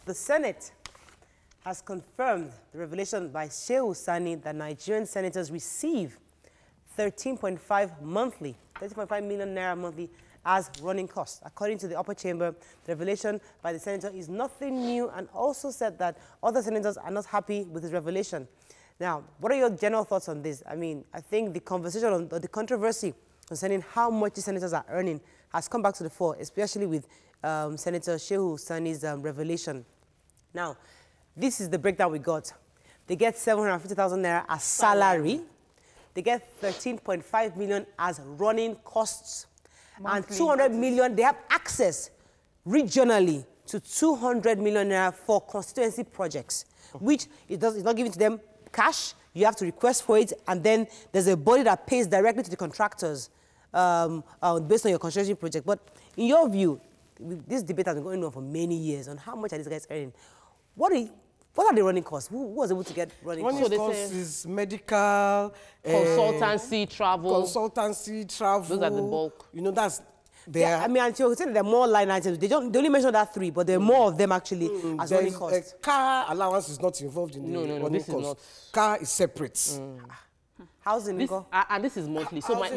The Senate has confirmed the revelation by Shehu Sani that Nigerian senators receive 13.5 million naira monthly as running costs. According to the upper chamber, the revelation by the senator is nothing new and also said that other senators are not happy with his revelation. Now, what are your general thoughts on this? I mean, I think the conversation on the controversy concerning how much the senators are earning has come back to the fore, especially with Senator Shehu Sani's revelation. Now, this is the breakdown we got. They get 750,000 naira as salary. They get 13.5 million as running costs. Monthly. And 200 million, they have access regionally to 200 million naira for constituency projects, which it's not given to them cash. You have to request for it, and then there's a body that pays directly to the contractors based on your construction project. But in your view, this debate has been going on for many years on how much are these guys earning. What are the running costs? Who was able to get running costs? Running costs is medical, consultancy, travel. Those are the bulk. You know, that's there. Yeah, I mean, until there are more line items. They only mentioned that 3, but there are more of them actually as running costs. Car allowance is not involved in the running costs. Not. Car is separate. Housing, and this is monthly. So my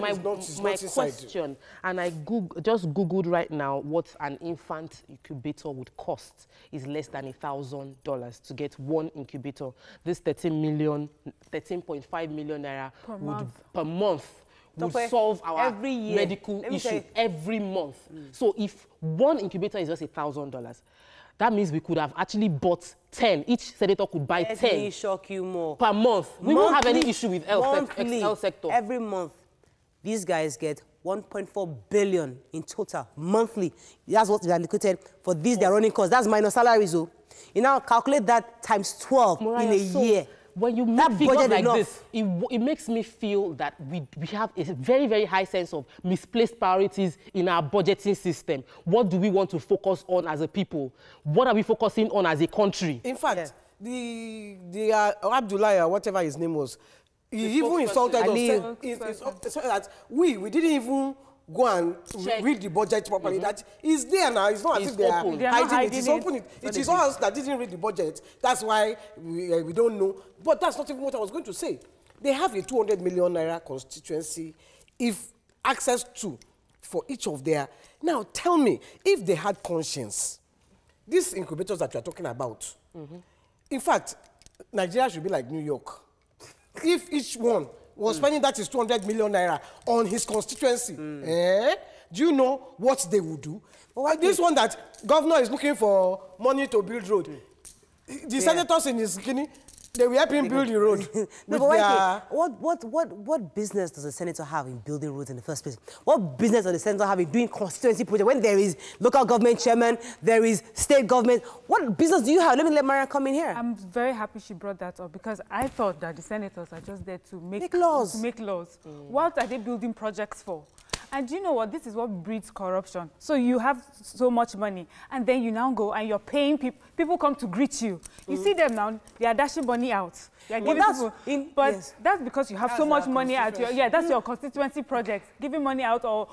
question, and I just Googled right now what an infant incubator would cost is less than $1,000 to get one incubator. This 13.5 million naira per month would solve our medical issue every month. So if one incubator is just $1,000, that means we could have actually bought 10. Each senator could buy 10. Let me shock you more. Per month. We won't have any issue with health sector. Every month, these guys get 1.4 billion in total, monthly. That's what they allocated for these, their running costs. That's minus salaries, though. You now calculate that times 12 in a year. When you make figures like this, it makes me feel that we have a very, very high sense of misplaced priorities in our budgeting system. What do we want to focus on as a people? What are we focusing on as a country? In fact, the Abdullah, whatever his name was, he even insulted us that we didn't even go and read the budget properly. That is there now. It's not as if they are hiding it. It's open. It is us that didn't read the budget. That's why we don't know. But that's not even what I was going to say. They have a 200 million naira constituency if access to for each of their. Now tell me, if they had conscience, these incubators that you are talking about, in fact, Nigeria should be like New York. If each one was spending that is 200 million naira on his constituency. Do you know what they would do? Well, this one that governor is looking for money to build road. The senators in his skinny, they will help him build the road. What business does a senator have in building roads in the first place? What business does the senator have in doing constituency projects when there is local government chairman, there is state government? What business do you have? Let Maria come in here. I'm very happy she brought that up because I thought that the senators are just there to make laws. What are they building projects for? And you know what? This is what breeds corruption. So you have so much money, and then you now go and you're paying people. People come to greet you. You see them now, they are dashing money out. They are giving people, that's because you have so much money at your, that's your constituency project, giving money out or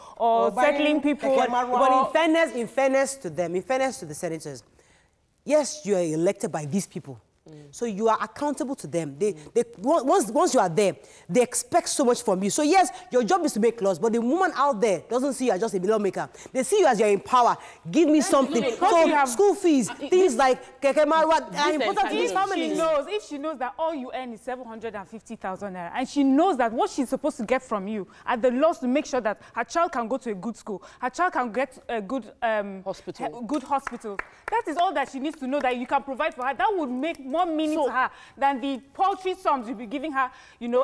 settling people. But in fairness to them, in fairness to the senators, yes, you are elected by these people. So you are accountable to them. Once you are there, they expect so much from you. So yes, your job is to make laws, but the woman out there doesn't see you as just a lawmaker. They see you as you're in power. Give me something. So school fees, things like keke marwa are important to these families. If she knows that all you earn is 750,000 naira, and she knows that what she's supposed to get from you are the laws to make sure that her child can go to a good school, her child can get a good hospital. That is all that she needs to know that you can provide for her. That would make more meaning to her than the paltry sums you'll be giving her,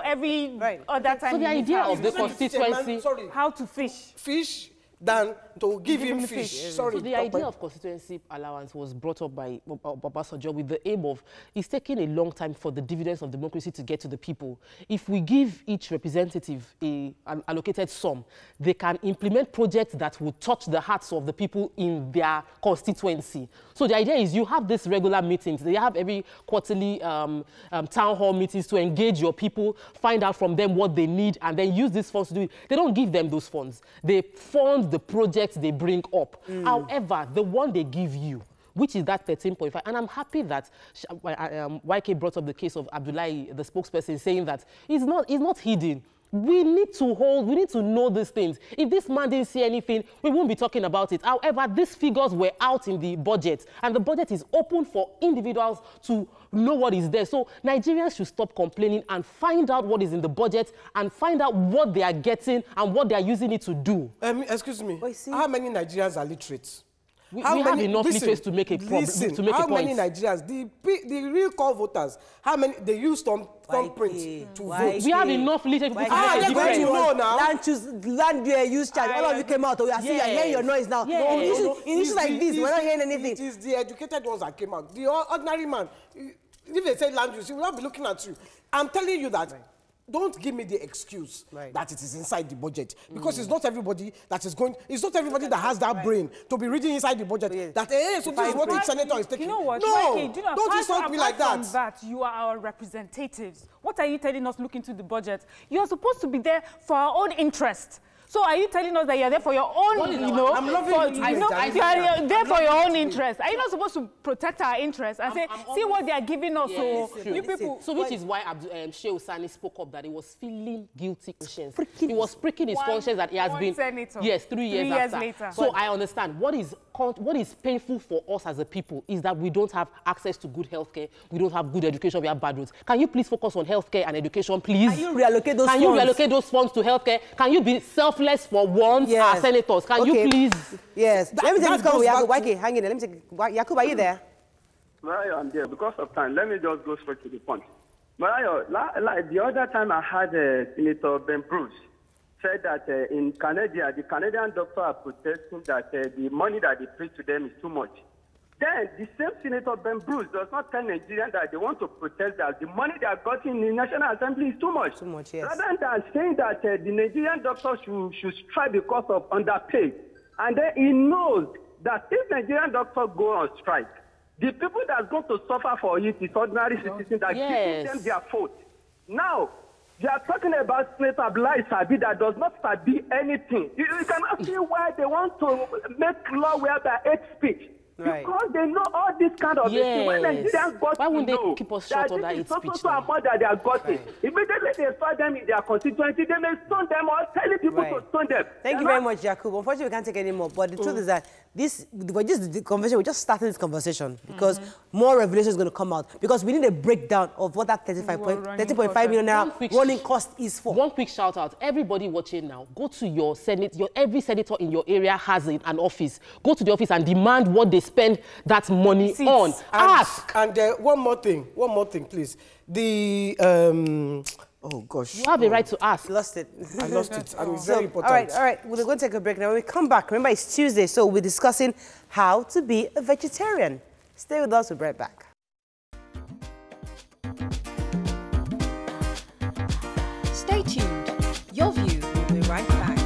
every other time. So the idea of the constituency, how to fish than to give him fish. So the idea of constituency allowance was brought up by Obasanjo with the aim of, it's taking a long time for the dividends of democracy to get to the people. If we give each representative an allocated sum, they can implement projects that will touch the hearts of the people in their constituency. So the idea is you have these regular meetings. They have every quarterly town hall meetings to engage your people, find out from them what they need, and then use these funds to do it. They don't give them those funds. They fund the projects they bring up. However, the one they give you which is that 13.5. And I'm happy that YK brought up the case of Abdullahi, the spokesperson, saying that it's not hidden. We need to know these things. If this man didn't see anything, we won't be talking about it. However, these figures were out in the budget, and the budget is open for individuals to know what is there. So Nigerians should stop complaining and find out what is in the budget and find out what they are getting and what they are using it to do. Excuse me, how many Nigerians are literate? We have enough literates to make a problem. How many Nigerians, the real core voters, how many they use thumbprint to vote? We have enough literates to make a difference. Land use charge. All of you came out. I see you're hearing your noise now. In issues like this, we're not hearing anything. It is the educated ones that came out. The ordinary man, if they say land use, he will not be looking at you. I'm telling you that. Don't give me the excuse that it is inside the budget, because it's not everybody that is going. It's not everybody that has that brain to be reading inside the budget. That so this is what the senator is taking. You know what? No, don't insult me like that. From that, you are our representatives. What are you telling us? Look into the budget. You are supposed to be there for our own interest. So are you telling us that you're there for your own, I'm loving you're there for your own interest? Are you not supposed to protect our interests and say, see what they are giving us? You people. So which is why Shehu Sani spoke up that he was feeling guilty conscience. He was pricking his conscience that he has been. Senator. Yes, 3 years later. So I understand what is painful for us as a people is that we don't have access to good healthcare. We don't have good education. We have bad roads. Can you please focus on healthcare and education, please? Can you reallocate those funds? Can you reallocate those funds to healthcare? Can you be selfless for once, our senators? Can you please? Yes. Let me take this call with Yakub. YK, hang in there. Let me take Yakub, are you there? Well, I'm there. Because of time, let me just go straight to the point. Like the other time I had Senator Ben Bruce said that in Canada, the Canadian doctors are protesting that the money that they pay to them is too much. Then the same Senator Ben Bruce does not tell Nigerians that they want to protest that the money they are getting in the National Assembly is too much. Too much, yes. Rather than saying that the Nigerian doctors should strike because of underpay. And then he knows that if Nigerian doctors go on strike, the people that are going to suffer for it is ordinary citizens that give them their fault. Now, they are talking about Senator Abdullahi Sabi that does not sabi anything. You cannot see why they want to make law whereby hate speech. Right. Because they know all this kind of things. When Nigerians got why wouldn't to know they keep us short on that hate speech? That they are got it. Immediately they find them in their constituency, they may stone them or telling people to stone them. Thank you very much, Yakub. Unfortunately, we can't take any more. But the truth is that we're just starting this conversation because more revelation is going to come out. Because we need a breakdown of what that 30.5 million naira running cost is for. One quick shout out. Everybody watching now, go to your Senate. Every senator in your area has an office. Go to the office and demand what they spend that money on. Ask. And one more thing, please. The oh gosh, you have a right to ask. Lost it. I lost it. And it's very important. All right. We're going to take a break now. When we come back, remember it's Tuesday, so we're discussing how to be a vegetarian. Stay with us. We'll be right back. Stay tuned. Your View will be right back.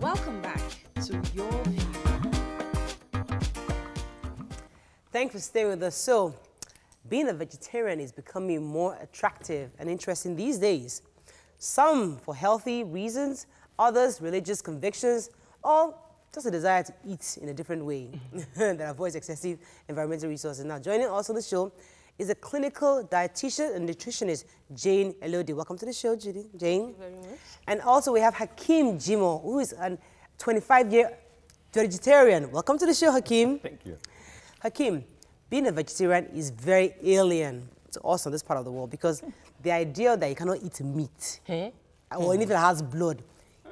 Welcome back to Your View. Thanks for staying with us. So, being a vegetarian is becoming more attractive and interesting these days. Some for healthy reasons, others religious convictions, or just a desire to eat in a different way that avoids excessive environmental resources. Now, joining us on the show is a clinical dietitian and nutritionist, Jane Elodie. Welcome to the show, Judy. Jane. Thank you very much. And also we have Hakeem Jimo, who is a 25-year vegetarian. Welcome to the show, Hakeem. Thank you. Hakeem, being a vegetarian is very alien to us on this part of the world because the idea that you cannot eat meat or anything that has blood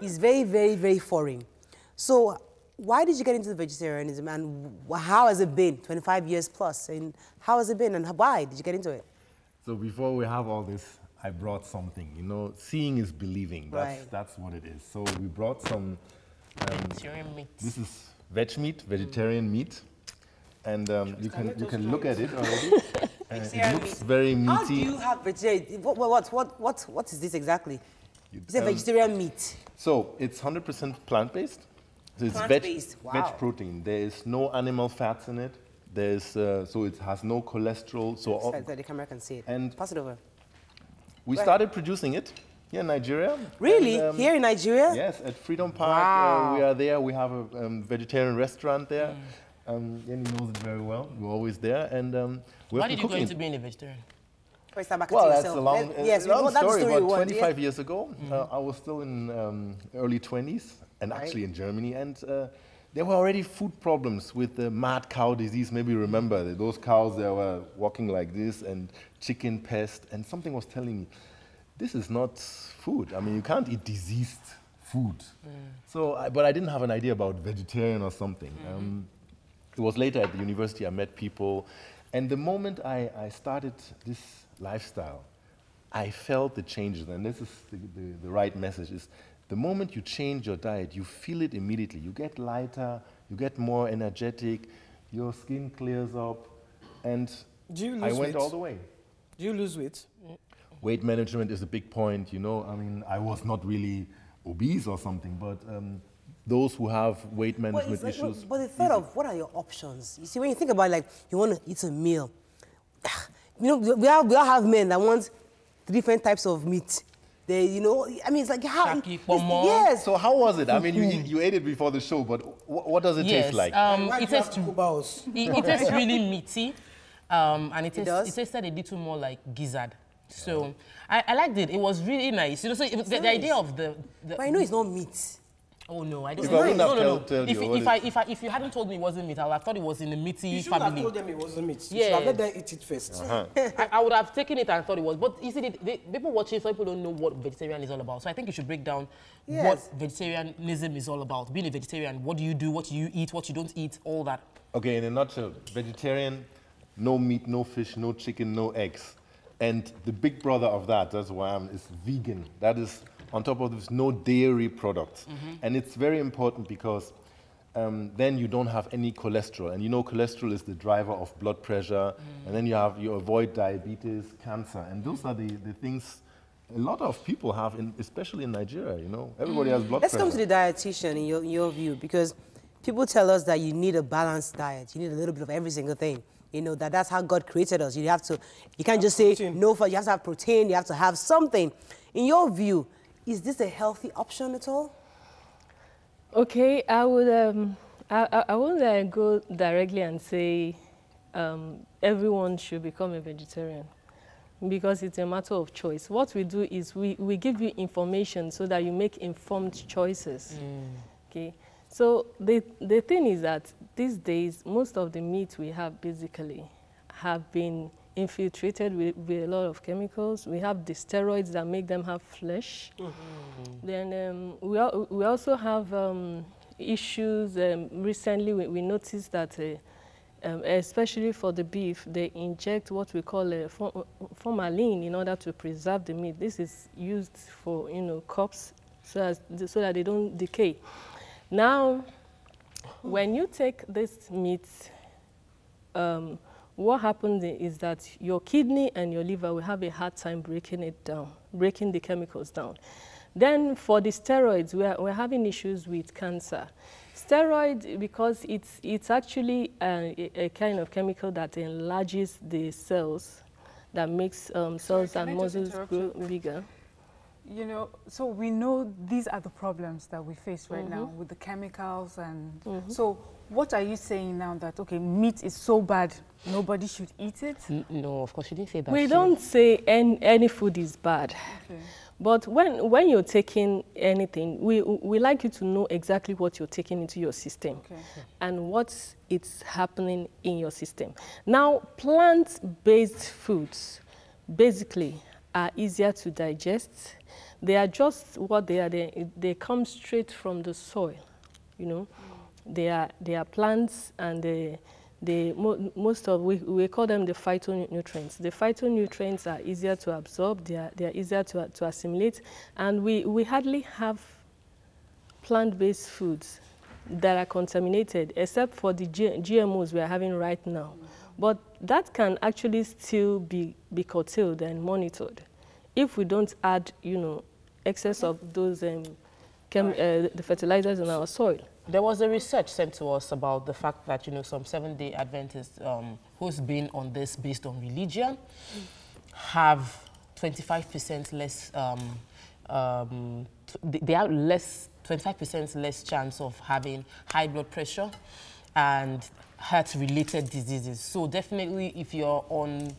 is very, very, very foreign. So why did you get into the vegetarianism and how has it been, 25 years plus? And how has it been and why did you get into it? So before we have all this, I brought something. You know, seeing is believing. That's what it is. So we brought some... vegetarian meat. This is veg meat, vegetarian meat. And you can look at it already. It looks very meaty. How do you have vegetarian? What is this exactly? It's a vegetarian meat. So it's 100% plant-based. So it's veg protein. There is no animal fats in it. There's so it has no cholesterol. So the camera can see it. And pass it over. We started producing it Here in Nigeria. Really? And, here in Nigeria? Yes, at Freedom Park. Wow. We are there. We have a vegetarian restaurant there. Jenny knows it very well. We're always there. And why did you go into being a vegetarian? Well, that's a long, long story. About 25 years ago, I was still in early 20s, and actually in Germany. And there were already food problems with the mad cow disease. Maybe you remember that those cows that were walking like this, and chicken pest. And something was telling me, this is not food. I mean, you can't eat diseased food. So, but I didn't have an idea about vegetarian or something. It was later at the university I met people. And the moment I started this lifestyle, I felt the changes. And this is the right message. Is the moment you change your diet, you feel it immediately. You get lighter, you get more energetic, your skin clears up, and I went all the way. Do you lose weight? Weight management is a big point, you know. I mean, I was not really obese or something, but those who have weight management issues. But the thought of what are your options? You see, when you think about like you want to eat a meal, you know, we all have men that want the different types of meat. They, you know, I mean, it's like how. Yes. So how was it? I mean, you ate it before the show, but what does it taste like? It tastes really meaty, and it tasted a little more like gizzard. So I liked it. It was really nice. You know, so the idea of the. But I know it's not meat. Oh no, I don't know. If you hadn't told me it wasn't meat, I would have thought it was in the meaty family. You should have told them it wasn't meat. You should have let them eat it first. I would have taken it and thought it was. But you see, people watching, some people don't know what vegetarian is all about. So I think you should break down what vegetarianism is all about. Being a vegetarian, what do you do, what do you eat, what you don't eat, all that. Okay, in a nutshell, vegetarian, no meat, no fish, no chicken, no eggs. And the big brother of that, that's why is vegan. That is, on top of this, no dairy products. And it's very important because then you don't have any cholesterol. And you know cholesterol is the driver of blood pressure. And then you avoid diabetes, cancer. And those are the things a lot of people have, especially in Nigeria, you know. Everybody has blood pressure. Let's come to the dietitian in your view, because people tell us that you need a balanced diet. You need a little bit of every single thing. You know, that's how God created us. You can't just say no, you have to have protein, you have to have something. In your view, is this a healthy option at all? Okay, I would I wouldn't go directly and say everyone should become a vegetarian, because it's a matter of choice. What we do is we give you information so that you make informed choices. Okay. So the thing is that these days, most of the meat we have basically have been infiltrated with a lot of chemicals. We have the steroids that make them have flesh. Then we also have issues. Recently, we noticed that, especially for the beef, they inject what we call formalin in order to preserve the meat. This is used for, you know, crops so that they don't decay. Now, when you take this meat, what happens is that your kidney and your liver will have a hard time breaking it down, breaking the chemicals down. Then for the steroids, we're having issues with cancer. Steroid, because it's actually a kind of chemical that enlarges the cells, that makes cells and muscles grow bigger. You know, so we know these are the problems that we face right now with the chemicals and so what are you saying now that, okay, meat is so bad, nobody should eat it? No, of course you didn't say that. We don't say any food is bad. Okay. But when you're taking anything, we like you to know exactly what you're taking into your system and what's happening in your system. Now, plant-based foods basically are easier to digest. They are just what they are. They come straight from the soil, you know. They are plants, and most of we call them the phytonutrients. The phytonutrients are easier to absorb. They are easier to assimilate, and we hardly have plant-based foods that are contaminated, except for the GMOs we are having right now. But that can actually still be curtailed and monitored if we don't add, you know, excess of those the fertilizers in our soil. There was a research sent to us about the fact that, you know, some Seventh-day Adventists who's been on this based on religion have 25% less they have 25% less chance of having high blood pressure and heart-related diseases. So definitely, if you're on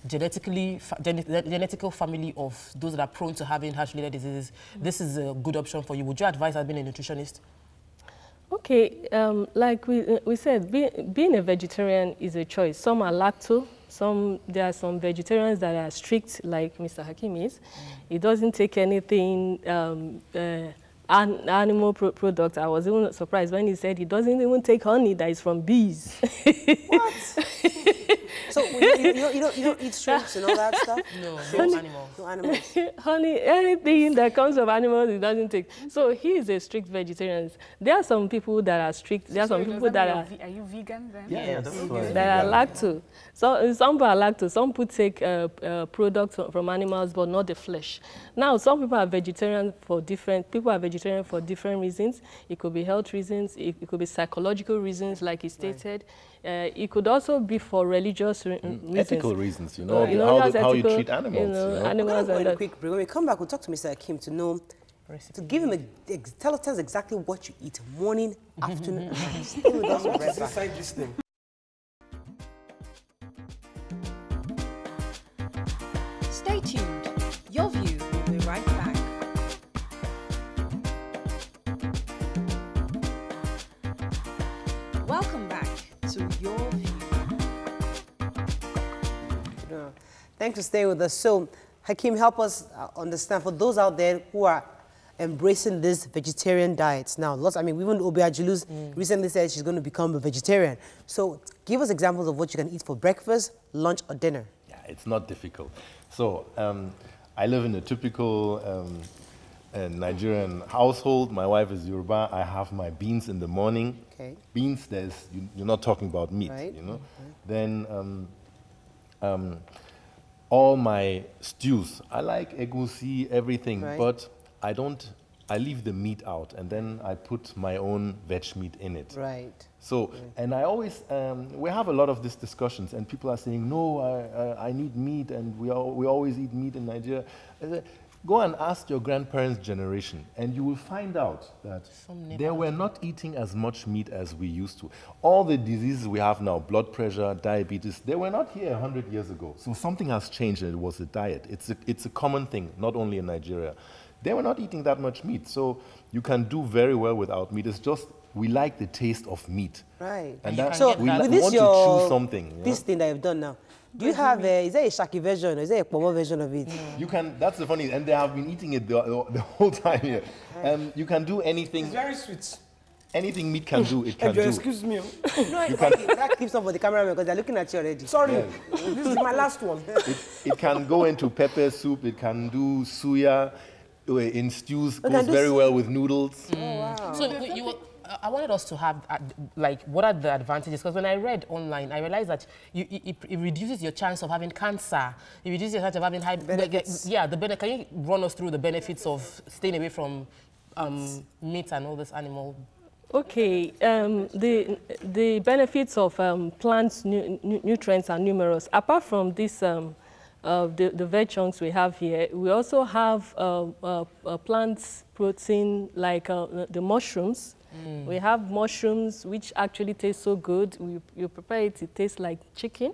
genetical family of those that are prone to having heart-related diseases, this is a good option for you. Would you advise as being a nutritionist? Okay, like we said, being a vegetarian is a choice. Some are lacto. There are some vegetarians that are strict, like Mr. Hakim is. He doesn't take anything animal products. I was even surprised when he said he doesn't even take honey that is from bees. What? So you don't eat shrimps and all that stuff? No animals. No animals. Honey, anything that comes from animals, he doesn't take. So he is a strict vegetarian. There are some people that are strict. There are some people that are. Are you vegan then? Yeah, that's right. That are lacto. So some people are lacto. Some people take products from animals, but not the flesh. Now, some people are vegetarian for different. People are vegetarian for different reasons. It could be health reasons. It could be psychological reasons, like he stated. It could also be for religious reasons. Ethical reasons, how you treat animals. Animals and quick break. When we come back, we'll talk to Mr. Hakim to know, to give him tell us exactly what you eat morning, afternoon, and night. Stay with us. What is inside this thing? Stay tuned. Your View will be right back. Welcome back to Your View. Thanks for staying with us. So, Hakim, help us understand, for those out there who are embracing this vegetarian diets. Now, even Obi Ajulu's recently said she's going to become a vegetarian. So, give us examples of what you can eat for breakfast, lunch, or dinner. Yeah, it's not difficult. So, I live in a typical Nigerian household. My wife is Yoruba. I have my beans in the morning. Okay. Beans, you're not talking about meat, right. Then all my stews, I like egusi, everything, right. but I leave the meat out, and then I put my own veg meat in it. Right. So, and I always, we have a lot of these discussions, and people are saying, no, I need meat, and we always eat meat in Nigeria. Go and ask your grandparents' generation, and you will find out that they were not eating as much meat as we used to. All the diseases we have now, blood pressure, diabetes, they were not here 100 years ago. So something has changed, and it was the diet. It's a common thing, not only in Nigeria. They were not eating that much meat, so you can do very well without meat. It's just we like the taste of meat. Right. And that's so we want to choose something. This thing that you've done now, do you have is there a Shaki version or is there a Pomo version of it? You can, that's the funny, and they have been eating it the whole time here. You can do anything. It's very sweet. Anything meat can do, it can do. Excuse me. No, you can keep some for the cameraman because they're looking at you already. Sorry, this is my last one. It can go into pepper soup, it can do suya in stews, goes very well with noodles. Oh, wow. So I wanted us to have, what are the advantages? Because when I read online, I realized that it reduces your chance of having cancer. It reduces your chance of having high benefits. Can you run us through the benefits of staying away from meat and all this animal? Okay, the benefits of plants nutrients are numerous. Apart from this, the veg chunks we have here, we also have plants protein like the mushrooms. We have mushrooms which actually taste so good. You prepare it, it tastes like chicken.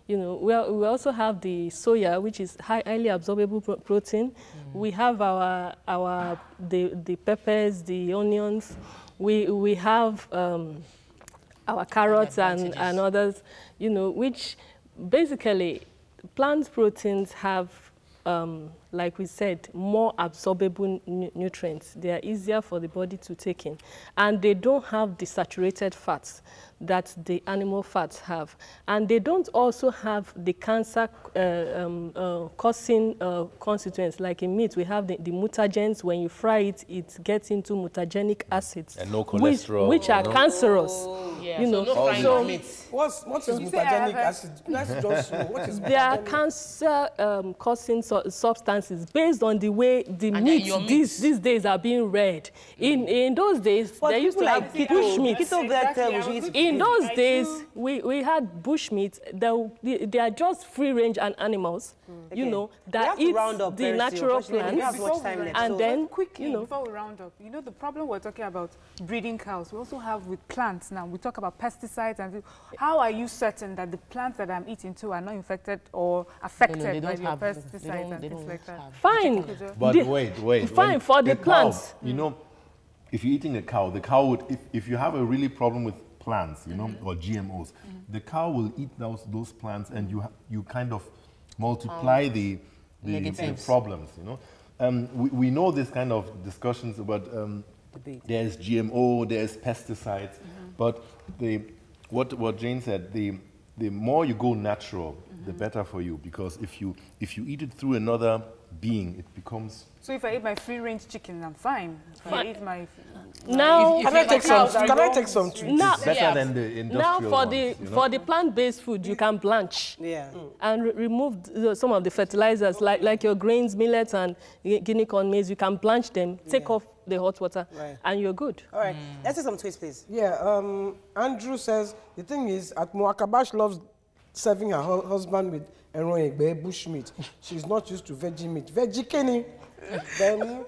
We also have the soya, which is highly absorbable protein. We have the peppers, the onions. We have our carrots and others, which basically plant proteins have, like we said, more absorbable nutrients. They are easier for the body to take in. And they don't have the saturated fats that the animal fats have. And they don't also have the cancer causing constituents. Like in meat, we have the mutagens. When you fry it, it gets into mutagenic acids. And no cholesterol. Which are cancerous. Yeah, so no frying meat. What is mutagenic acid? Let's just know. What is they are cancer-causing substances based on the way the meat these days are being read. In those days, they used to have bush meat. in those days, we had bushmeat. They are just free-range animals, you know, that eat the natural plants. And then, quickly, before we round up, you know, the problem we're talking about breeding cows, we also have with plants now. We talk about pesticides and how are you certain that the plants that I'm eating too are not infected or affected by your pesticides and things like that? Fine. But wait. Fine, for the plants. You know, if you're eating a cow, the cow would, if you have a really problem with plants, you know, or GMOs, the cow will eat those plants, and you kind of multiply the problems, you know. We know this kind of discussions about there's GMO, there's pesticides, but what Jane said, the more you go natural, the better for you, because if you eat it through another being, it becomes. So if I eat my free-range chicken, I'm fine. If I eat my now, can I take some treats? Now, it's better than the industrial now ones, for the plant-based food, you can blanch and remove some of the fertilizers, like your grains, millets, and guinea corn maize. You can blanch them, take off the hot water, and you're good. All right, let's take some tweets, please. Yeah, Andrew says, the thing is, at Moakabash loves serving her husband with bushmeat. She's not used to veggie meat. Veggie Kenny. Then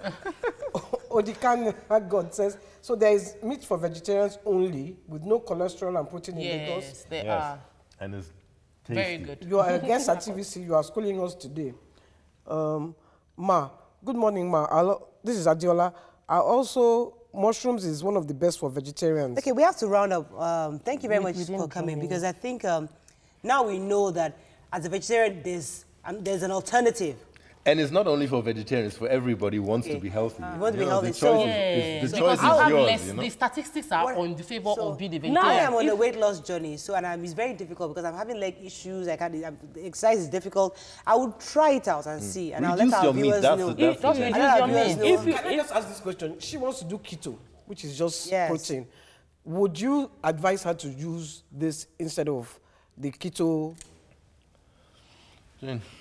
Odikan God says, so there is meat for vegetarians only, with no cholesterol and protein in Lagos. Yes, they are. And it's tasty. Very good. You are a guest at TVC. You are schooling us today. Ma, good morning, Ma. This is Adiola. Mushrooms is one of the best for vegetarians. Okay, we have to round up. Thank you very much for coming, because I think now we know that as a vegetarian, there's an alternative. And it's not only for vegetarians, for everybody who wants to be healthy. You want to be healthy. The choice is yours. You know? The statistics are on the favor of being a vegetarian. Now I am on a weight loss journey, and it's very difficult because I'm having leg issues. The exercise is difficult. I would try it out and see, and I'll let our viewers know. Can I just ask this question? She wants to do keto, which is just protein. Would you advise her to use this instead of the keto?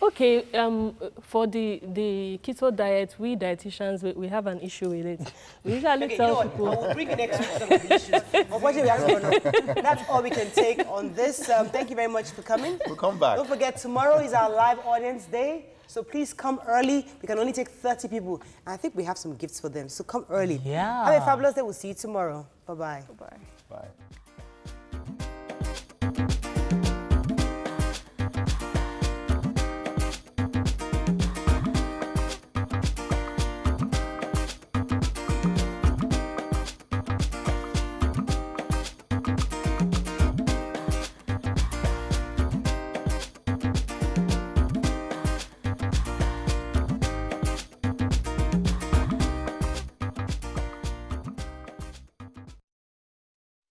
Okay, for the keto diet, we dietitians, we have an issue with it. We usually tell people... I will bring it next week some of the issues. Unfortunately, that's all we can take on this. Thank you very much for coming. We'll come back. Don't forget, tomorrow is our live audience day, so please come early. We can only take 30 people. And I think we have some gifts for them, so come early. Yeah. Have a fabulous day. We'll see you tomorrow. Bye-bye. Bye-bye. Bye.